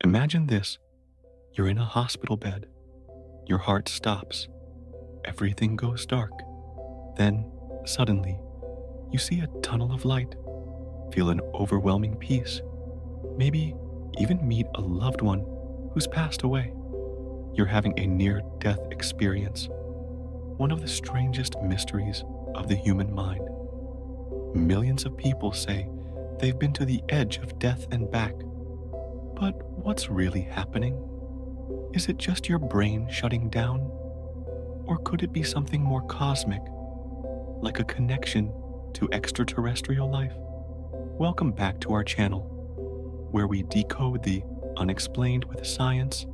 Imagine this. You're in a hospital bed. Your heart stops. Everything goes dark. Then, suddenly, you see a tunnel of light, feel an overwhelming peace, maybe even meet a loved one who's passed away. You're having a near-death experience, one of the strangest mysteries of the human mind. Millions of people say they've been to the edge of death and back. But what's really happening? Is it just your brain shutting down? Or could it be something more cosmic, like a connection to extraterrestrial life? Welcome back to our channel, where we decode the unexplained with science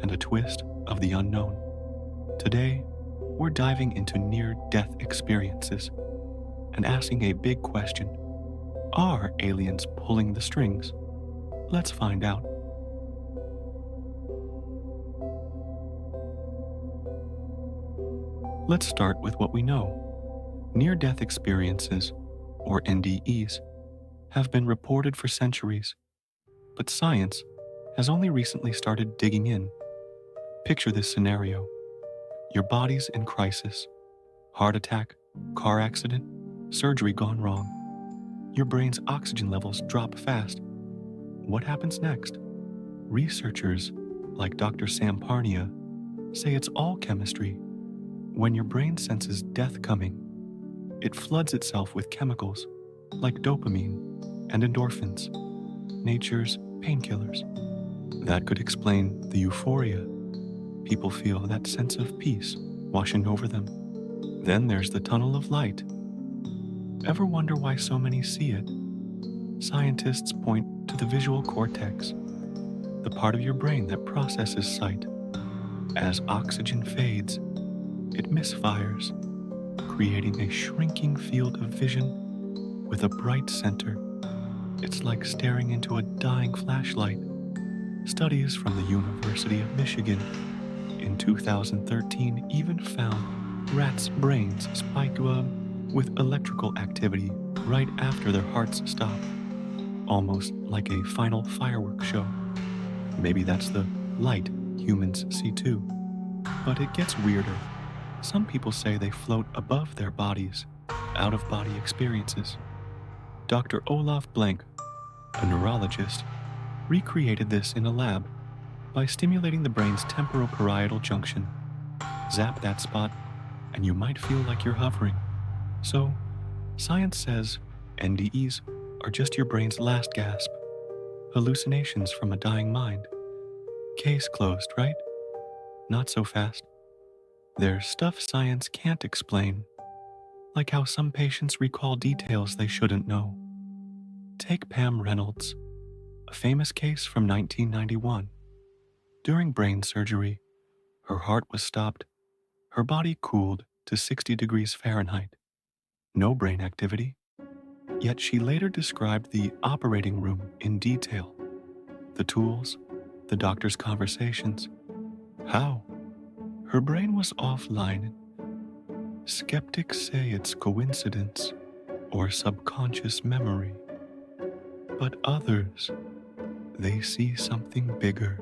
and a twist of the unknown. Today, we're diving into near-death experiences and asking a big question. Are aliens pulling the strings? Let's find out. Let's start with what we know. Near-death experiences, or NDEs, have been reported for centuries, but science has only recently started digging in. Picture this scenario. Your body's in crisis. Heart attack, car accident, surgery gone wrong. Your brain's oxygen levels drop fast. What happens next? Researchers, like Dr. Sam Parnia, say it's all chemistry. When your brain senses death coming, it floods itself with chemicals like dopamine and endorphins, nature's painkillers. That could explain the euphoria. People feel that sense of peace washing over them. Then there's the tunnel of light. Ever wonder why so many see it? Scientists point to the visual cortex, the part of your brain that processes sight. As oxygen fades, it misfires, creating a shrinking field of vision with a bright center. It's like staring into a dying flashlight. Studies from the University of Michigan in 2013 even found rats' brains spike with electrical activity right after their hearts stop, almost like a final fireworks show. Maybe that's the light humans see too. But it gets weirder. Some people say they float above their bodies, out-of-body experiences. Dr. Olaf Blank, a neurologist, recreated this in a lab by stimulating the brain's temporoparietal junction. Zap that spot, and you might feel like you're hovering. So, science says NDEs are just your brain's last gasp, hallucinations from a dying mind. Case closed, right? Not so fast. There's stuff science can't explain, like how some patients recall details they shouldn't know. Take Pam Reynolds, a famous case from 1991. During brain surgery, her heart was stopped, her body cooled to 60 degrees Fahrenheit. No brain activity. Yet she later described the operating room in detail. The tools, the doctor's conversations. How? Her brain was offline. Skeptics say it's coincidence or subconscious memory. But others, they see something bigger.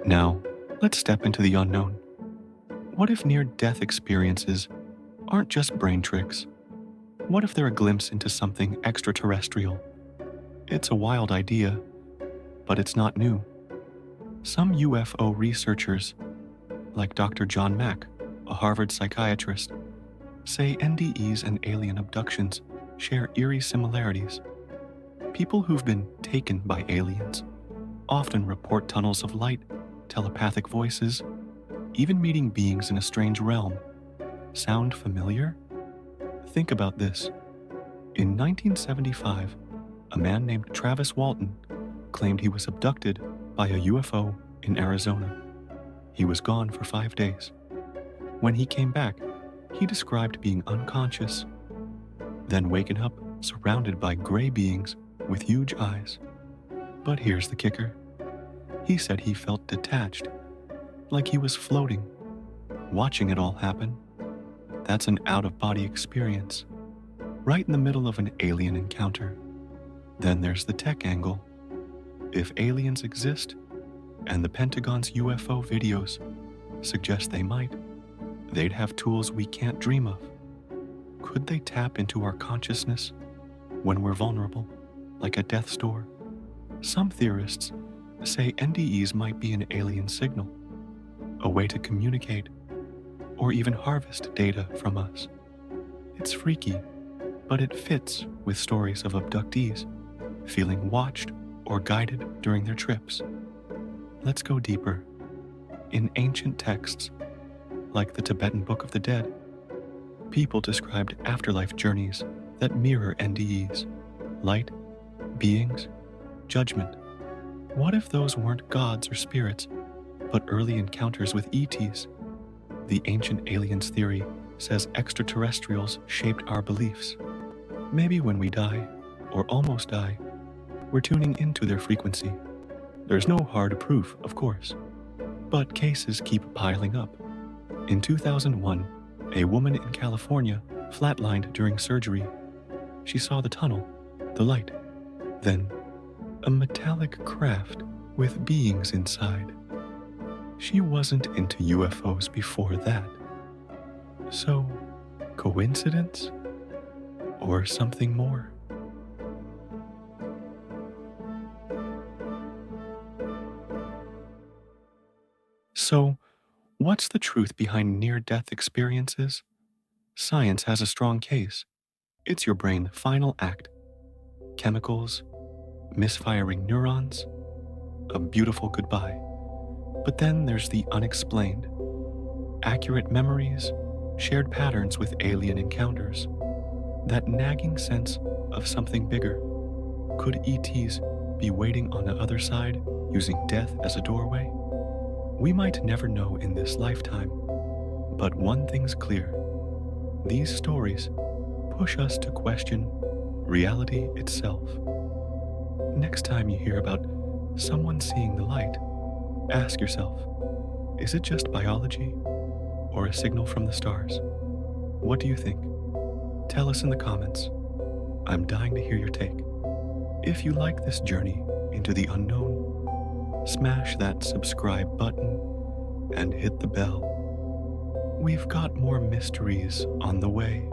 Now, let's step into the unknown. What if near-death experiences aren't just brain tricks? What if they're a glimpse into something extraterrestrial? It's a wild idea, but it's not new. Some UFO researchers, like Dr. John Mack, a Harvard psychiatrist, say NDEs and alien abductions share eerie similarities. People who've been taken by aliens often report tunnels of light, telepathic voices, even meeting beings in a strange realm. Sound familiar? Think about this. In 1975, a man named Travis Walton claimed he was abducted by a UFO in Arizona. He was gone for 5 days. When he came back, he described being unconscious, then waking up surrounded by gray beings with huge eyes. But here's the kicker. He said he felt detached, like he was floating, watching it all happen. That's an out-of-body experience. right in the middle of an alien encounter. Then there's the tech angle. If aliens exist, and the Pentagon's UFO videos suggest they might, they'd have tools we can't dream of. Could they tap into our consciousness when we're vulnerable, like at death's door? Some theorists say NDEs might be an alien signal, a way to communicate or even harvest data from us. It's freaky, but it fits with stories of abductees feeling watched or guided during their trips. Let's go deeper. In ancient texts, like the Tibetan Book of the Dead, people described afterlife journeys that mirror NDEs: light, beings, judgment. What if those weren't gods or spirits, but early encounters with ETs? The ancient aliens theory says extraterrestrials shaped our beliefs. Maybe when we die, or almost die, we're tuning into their frequency. There's no hard proof, of course, but cases keep piling up. In 2001, a woman in California flatlined during surgery. She saw the tunnel, the light, then a metallic craft with beings inside. She wasn't into UFOs before that. So, coincidence? Or something more? So, what's the truth behind near-death experiences? Science has a strong case. It's your brain's final act. Chemicals, misfiring neurons, a beautiful goodbye. But then there's the unexplained. Accurate memories, shared patterns with alien encounters. That nagging sense of something bigger. Could ETs be waiting on the other side, using death as a doorway? We might never know in this lifetime, but one thing's clear. These stories push us to question reality itself. Next time you hear about someone seeing the light, ask yourself, is it just biology or a signal from the stars? What do you think? Tell us in the comments. I'm dying to hear your take. If you like this journey into the unknown, smash that subscribe button and hit the bell. We've got more mysteries on the way,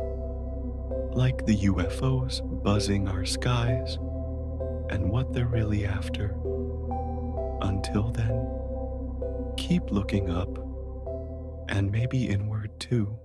like the UFOs buzzing our skies and what they're really after. Until then, keep looking up and maybe inward too.